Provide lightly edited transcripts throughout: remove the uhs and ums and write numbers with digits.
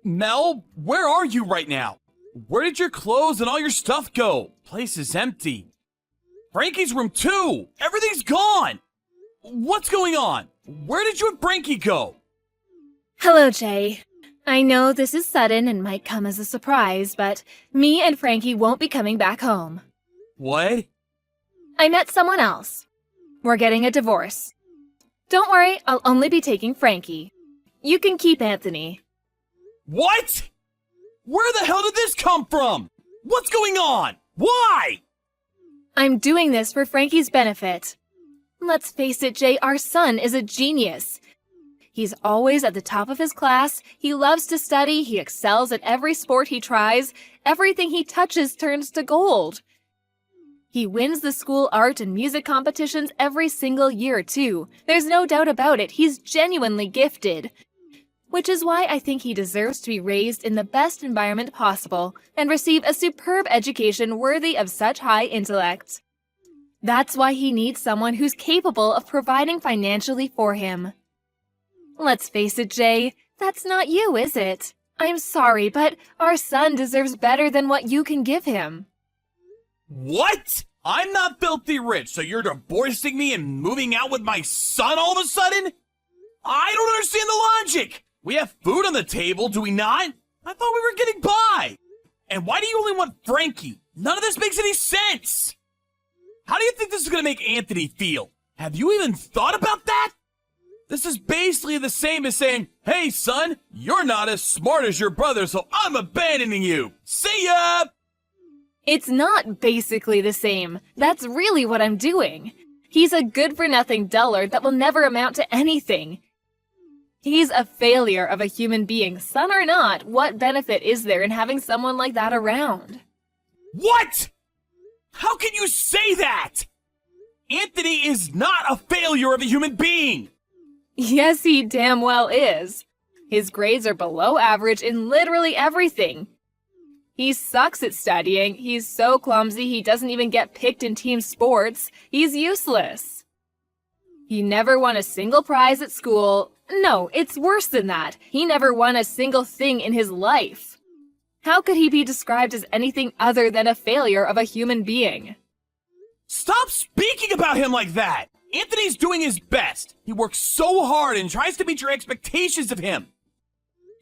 Mel, where are you right now? Where did your clothes and all your stuff go? Place is empty. Frankie's room too! Everything's gone! What's going on? Where did you and Frankie go? Hello, Jay. I know this is sudden and might come as a surprise, but me and Frankie won't be coming back home. What? I met someone else. We're getting a divorce. Don't worry, I'll only be taking Frankie. You can keep Anthony. What? Where the hell did this come from? What's going on? Why? I'm doing this for Frankie's benefit. Let's face it, Jay, our son is a genius. He's always at the top of his class, he loves to study, he excels at every sport he tries, everything he touches turns to gold. He wins the school art and music competitions every single year, too. There's no doubt about it, he's genuinely gifted. Which is why I think he deserves to be raised in the best environment possible and receive a superb education worthy of such high intellect. That's why he needs someone who's capable of providing financially for him. Let's face it, Jay, that's not you, is it? I'm sorry, but our son deserves better than what you can give him. What? I'm not filthy rich, so you're divorcing me and moving out with my son all of a sudden? I don't understand the logic. We have food on the table, do we not? I thought we were getting by. And why do you only want Frankie? None of this makes any sense. How do you think this is going to make Anthony feel? Have you even thought about that? This is basically the same as saying, hey son, you're not as smart as your brother, so I'm abandoning you. See ya! It's not basically the same. That's really what I'm doing. He's a good-for-nothing dullard that will never amount to anything. He's a failure of a human being. Son or not, what benefit is there in having someone like that around? What? How can you say that? Anthony is not a failure of a human being. Yes, he damn well is. His grades are below average in literally everything. He sucks at studying. He's so clumsy he doesn't even get picked in team sports. He's useless. He never won a single prize at school. No, it's worse than that. He never won a single thing in his life. How could he be described as anything other than a failure of a human being? Stop speaking about him like that! Anthony's doing his best. He works so hard and tries to meet your expectations of him.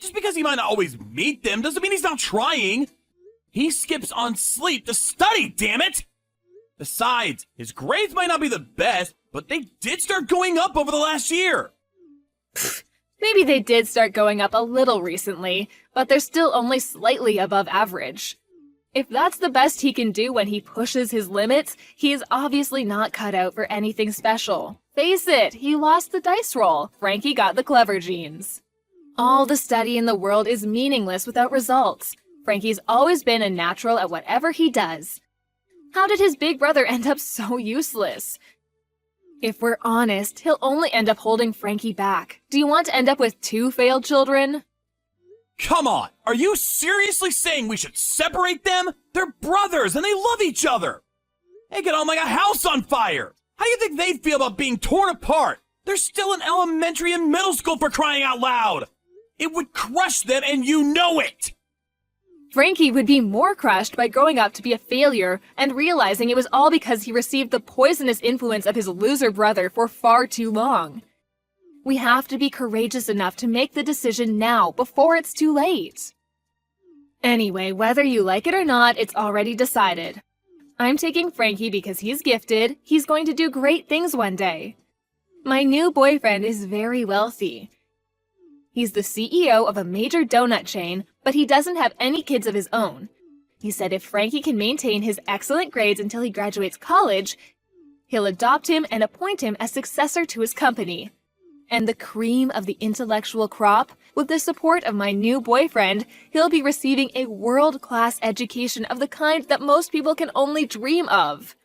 Just because he might not always meet them doesn't mean he's not trying. He skips on sleep to study, damn it! Besides, his grades might not be the best, but they did start going up over the last year. Maybe they did start going up a little recently, but they're still only slightly above average. If that's the best he can do when he pushes his limits, he is obviously not cut out for anything special. Face it, he lost the dice roll. Frankie got the clever genes. All the study in the world is meaningless without results. Frankie's always been a natural at whatever he does. How did his big brother end up so useless? If we're honest, he'll only end up holding Frankie back. Do you want to end up with 2 failed children? Come on, are you seriously saying we should separate them? They're brothers and they love each other. They get on like a house on fire. How do you think they'd feel about being torn apart? They're still in elementary and middle school, for crying out loud. It would crush them and you know it. Frankie would be more crushed by growing up to be a failure and realizing it was all because he received the poisonous influence of his loser brother for far too long. We have to be courageous enough to make the decision now, before it's too late. Anyway, whether you like it or not, it's already decided. I'm taking Frankie because he's gifted. He's going to do great things one day. My new boyfriend is very wealthy. He's the CEO of a major donut chain, but he doesn't have any kids of his own. He said if Frankie can maintain his excellent grades until he graduates college, he'll adopt him and appoint him as successor to his company. And the cream of the intellectual crop, with the support of my new boyfriend, he'll be receiving a world-class education of the kind that most people can only dream of.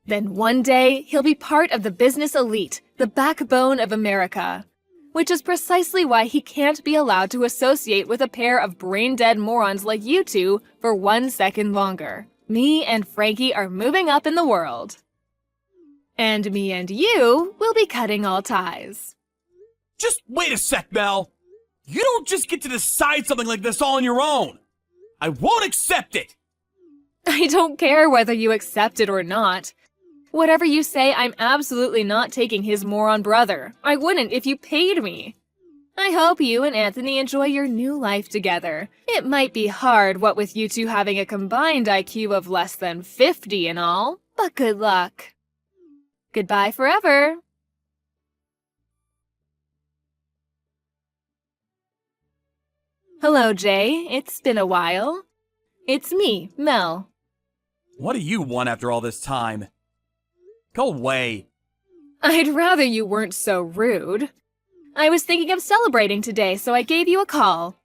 Then one day, he'll be part of the business elite, the backbone of America. Which is precisely why he can't be allowed to associate with a pair of brain-dead morons like you two for 1 second longer. Me and Frankie are moving up in the world. And me and you will be cutting all ties. Just wait a sec, Mel. You don't just get to decide something like this all on your own. I won't accept it. I don't care whether you accept it or not. Whatever you say, I'm absolutely not taking his moron brother. I wouldn't if you paid me. I hope you and Anthony enjoy your new life together. It might be hard, what with you two having a combined IQ of less than 50 and all, but good luck. Goodbye forever. Hello, Jay. It's been a while. It's me, Mel. What do you want after all this time? Go away. I'd rather you weren't so rude. I was thinking of celebrating today, so I gave you a call.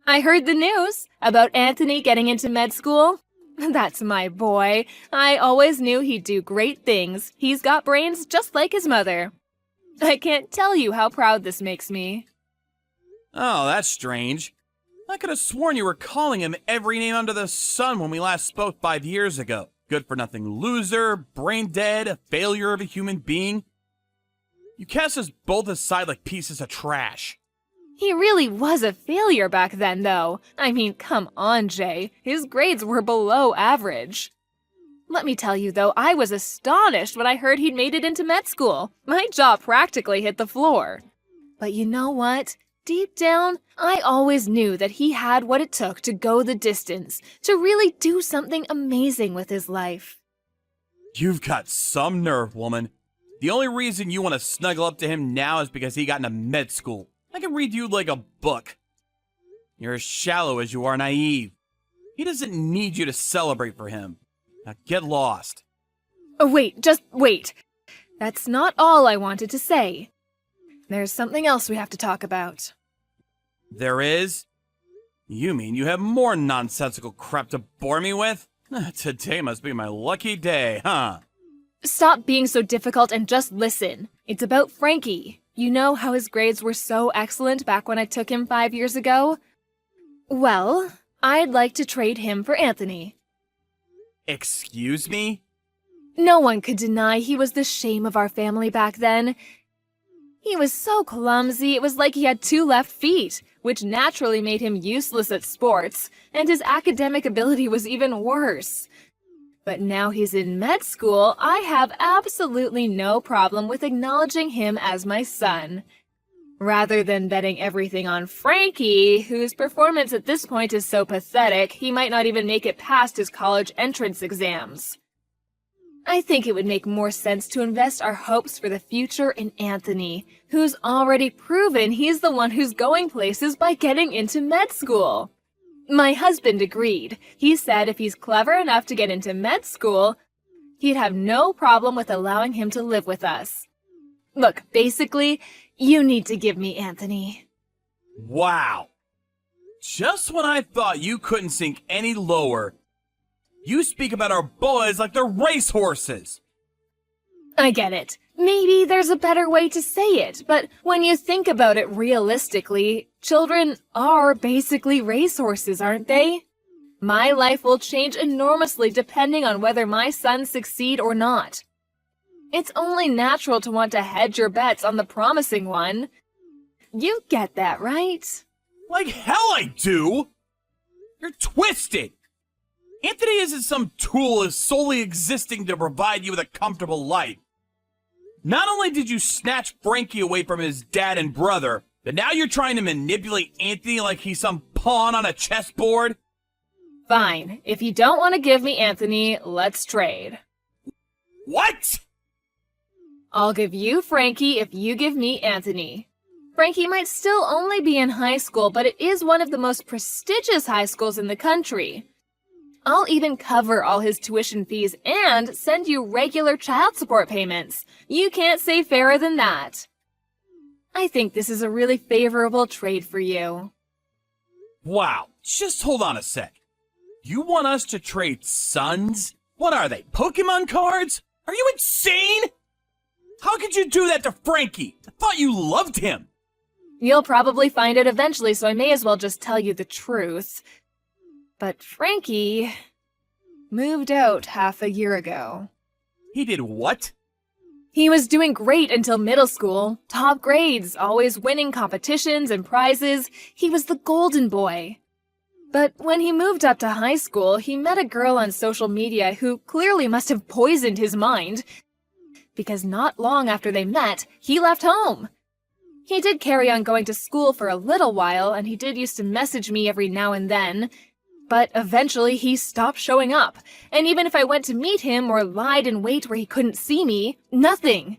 I heard the news about Anthony getting into med school. That's my boy. I always knew he'd do great things. He's got brains just like his mother. I can't tell you how proud this makes me. Oh, that's strange. I could have sworn you were calling him every name under the sun when we last spoke 5 years ago. Good-for-nothing loser, brain dead, a failure of a human being. You cast us both aside like pieces of trash. He really was a failure back then, though. I mean, come on, Jay. His grades were below average. Let me tell you, though, I was astonished when I heard he'd made it into med school. My jaw practically hit the floor. But you know what? Deep down, I always knew that he had what it took to go the distance, to really do something amazing with his life. You've got some nerve, woman. The only reason you want to snuggle up to him now is because he got into med school. I can read you like a book. You're as shallow as you are naive. He doesn't need you to celebrate for him. Now get lost. Oh, wait, just wait. That's not all I wanted to say. There's something else we have to talk about. There is? You mean you have more nonsensical crap to bore me with? Today must be my lucky day, huh? Stop being so difficult and just listen. It's about Frankie. You know how his grades were so excellent back when I took him 5 years ago? Well, I'd like to trade him for Anthony. Excuse me? No one could deny he was the shame of our family back then. He was so clumsy, it was like he had 2 left feet, which naturally made him useless at sports, and his academic ability was even worse. But now he's in med school, I have absolutely no problem with acknowledging him as my son. Rather than betting everything on Frankie, whose performance at this point is so pathetic, he might not even make it past his college entrance exams. I think it would make more sense to invest our hopes for the future in Anthony, who's already proven he's the one who's going places by getting into med school. My husband agreed. He said if he's clever enough to get into med school, he'd have no problem with allowing him to live with us. Look, basically, you need to give me Anthony. Wow. Just when I thought you couldn't sink any lower, you speak about our boys like they're racehorses. I get it. Maybe there's a better way to say it, but when you think about it realistically, children are basically racehorses, aren't they? My life will change enormously depending on whether my sons succeed or not. It's only natural to want to hedge your bets on the promising one. You get that, right? Like hell I do! You're twisted! Anthony isn't some tool solely existing to provide you with a comfortable life. Not only did you snatch Frankie away from his dad and brother, but now you're trying to manipulate Anthony like he's some pawn on a chessboard? Fine. If you don't want to give me Anthony, let's trade. What? I'll give you Frankie if you give me Anthony. Frankie might still only be in high school, but it is one of the most prestigious high schools in the country. I'll even cover all his tuition fees and send you regular child support payments. You can't say fairer than that. I think this is a really favorable trade for you. Wow, just hold on a sec. You want us to trade sons? What are they, Pokemon cards? Are you insane? How could you do that to Frankie? I thought you loved him. You'll probably find it eventually, so I may as well just tell you the truth. But Frankie moved out half a year ago. He did what? He was doing great until middle school. Top grades, always winning competitions and prizes. He was the golden boy. But when he moved up to high school, he met a girl on social media who clearly must have poisoned his mind, because not long after they met, he left home. He did carry on going to school for a little while, and he did used to message me every now and then, but eventually he stopped showing up, and even if I went to meet him or lied in wait where he couldn't see me, nothing.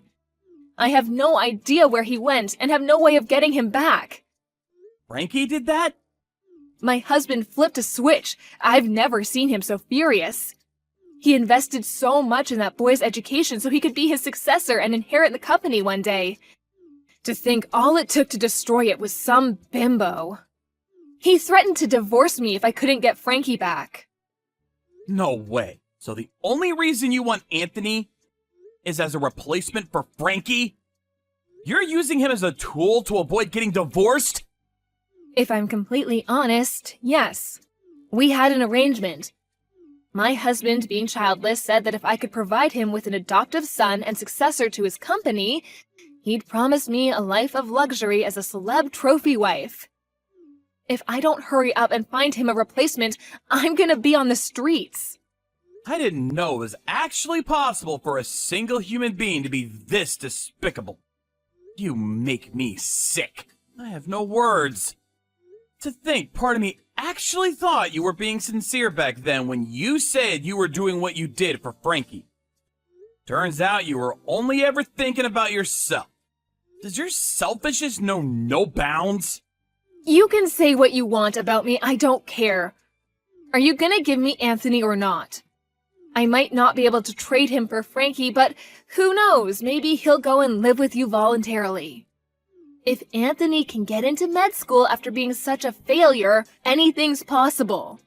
I have no idea where he went and have no way of getting him back. Frankie did that? My husband flipped a switch. I've never seen him so furious. He invested so much in that boy's education so he could be his successor and inherit the company one day. To think all it took to destroy it was some bimbo. He threatened to divorce me if I couldn't get Frankie back. No way. So the only reason you want Anthony is as a replacement for Frankie? You're using him as a tool to avoid getting divorced? If I'm completely honest, yes. We had an arrangement. My husband, being childless, said that if I could provide him with an adoptive son and successor to his company, he'd promise me a life of luxury as a celeb trophy wife. If I don't hurry up and find him a replacement, I'm gonna be on the streets. I didn't know it was actually possible for a single human being to be this despicable. You make me sick. I have no words. To think part of me actually thought you were being sincere back then when you said you were doing what you did for Frankie. Turns out you were only ever thinking about yourself. Does your selfishness know no bounds? You can say what you want about me, I don't care. Are you gonna give me Anthony or not? I might not be able to trade him for Frankie, but who knows, maybe he'll go and live with you voluntarily. If Anthony can get into med school after being such a failure, anything's possible.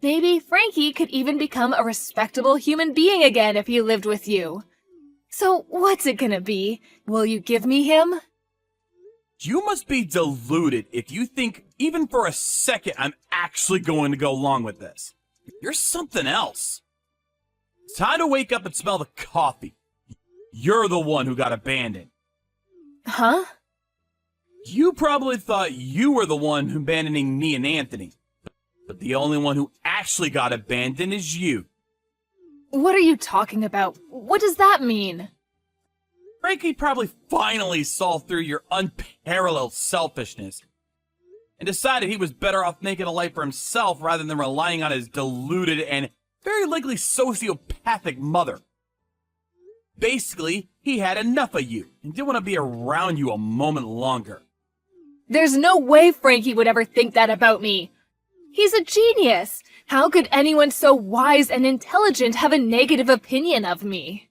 Maybe Frankie could even become a respectable human being again if he lived with you. So what's it gonna be? Will you give me him? You must be deluded if you think even for a second I'm actually going to go along with this. You're something else. It's time to wake up and smell the coffee. You're the one who got abandoned. Huh? You probably thought you were the one abandoning me and Anthony. But the only one who actually got abandoned is you. What are you talking about? What does that mean? Frankie probably finally saw through your unparalleled selfishness and decided he was better off making a life for himself rather than relying on his deluded and very likely sociopathic mother. Basically, he had enough of you and didn't want to be around you a moment longer. There's no way Frankie would ever think that about me. He's a genius. How could anyone so wise and intelligent have a negative opinion of me?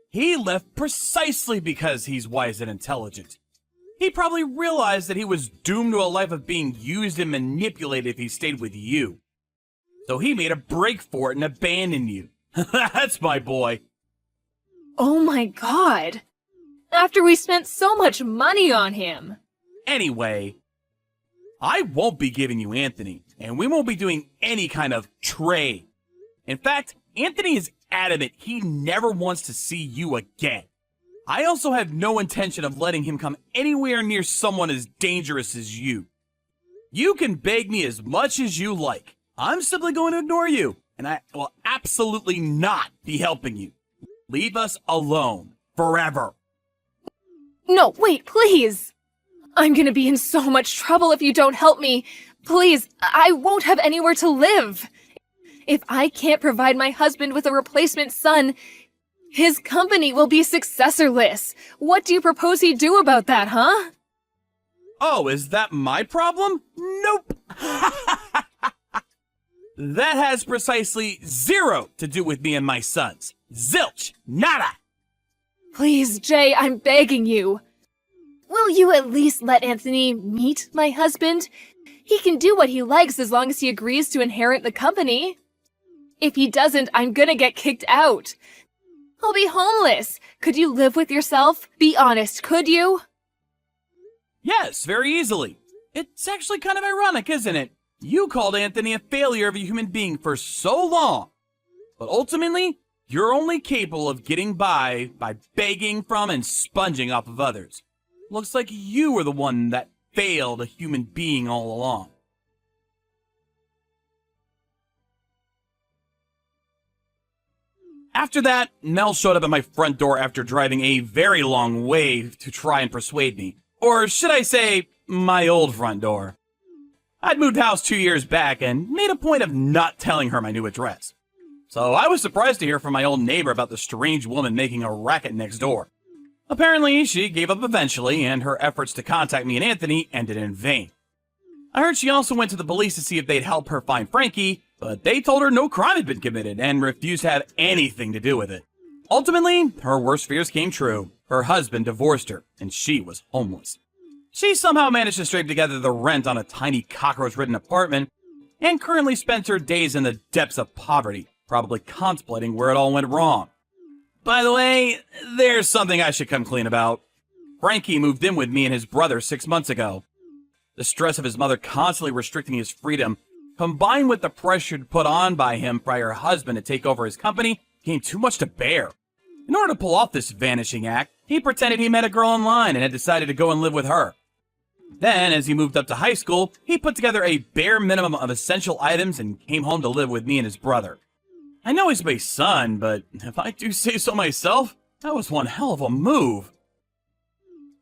He left precisely because he's wise and intelligent. He probably realized that he was doomed to a life of being used and manipulated if he stayed with you. So he made a break for it and abandoned you. That's my boy. Oh my god. After we spent so much money on him. Anyway, I won't be giving you Anthony, and we won't be doing any kind of trade. In fact, Anthony is adamant he never wants to see you again. I also have no intention of letting him come anywhere near someone as dangerous as you. You can beg me as much as you like. I'm simply going to ignore you, and I will absolutely not be helping you. Leave us alone. Forever. No, wait, please. I'm gonna be in so much trouble if you don't help me. Please, I won't have anywhere to live. If I can't provide my husband with a replacement son, his company will be successorless. What do you propose he do about that, huh? Oh, is that my problem? Nope. That has precisely zero to do with me and my sons. Zilch. Nada. Please, Jay, I'm begging you. Will you at least let Anthony meet my husband? He can do what he likes as long as he agrees to inherit the company. If he doesn't, I'm gonna get kicked out. I'll be homeless. Could you live with yourself? Be honest, could you? Yes, very easily. It's actually kind of ironic, isn't it? You called Anthony a failure of a human being for so long, but ultimately, You're only capable of getting by begging from and sponging off of others. Looks like you were the one that failed a human being all along. After that, Mel showed up at my front door after driving a very long way to try and persuade me. Or should I say, my old front door. I'd moved house 2 years back and made a point of not telling her my new address. So I was surprised to hear from my old neighbor about the strange woman making a racket next door. Apparently, she gave up eventually, and her efforts to contact me and Anthony ended in vain. I heard she also went to the police to see if they'd help her find Frankie, but they told her no crime had been committed and refused to have anything to do with it. Ultimately, her worst fears came true. Her husband divorced her, and she was homeless. She somehow managed to scrape together the rent on a tiny cockroach-ridden apartment, and currently spends her days in the depths of poverty, probably contemplating where it all went wrong. By the way, there's something I should come clean about. Frankie moved in with me and his brother 6 months ago. The stress of his mother constantly restricting his freedom, combined with the pressure put on by him by her husband to take over his company, became too much to bear. In order to pull off this vanishing act, he pretended he met a girl online and had decided to go and live with her. Then, as he moved up to high school, he put together a bare minimum of essential items and came home to live with me and his brother. I know he's my son, but if I do say so myself, that was one hell of a move.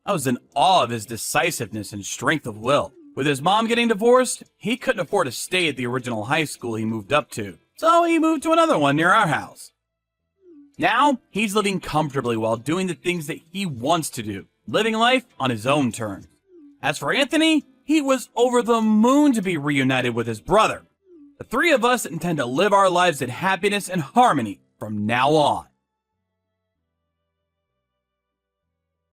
I was in awe of his decisiveness and strength of will. With his mom getting divorced, he couldn't afford to stay at the original high school he moved up to, so he moved to another one near our house. Now, he's living comfortably while doing the things that he wants to do, living life on his own terms. As for Anthony, he was over the moon to be reunited with his brother. The three of us intend to live our lives in happiness and harmony from now on.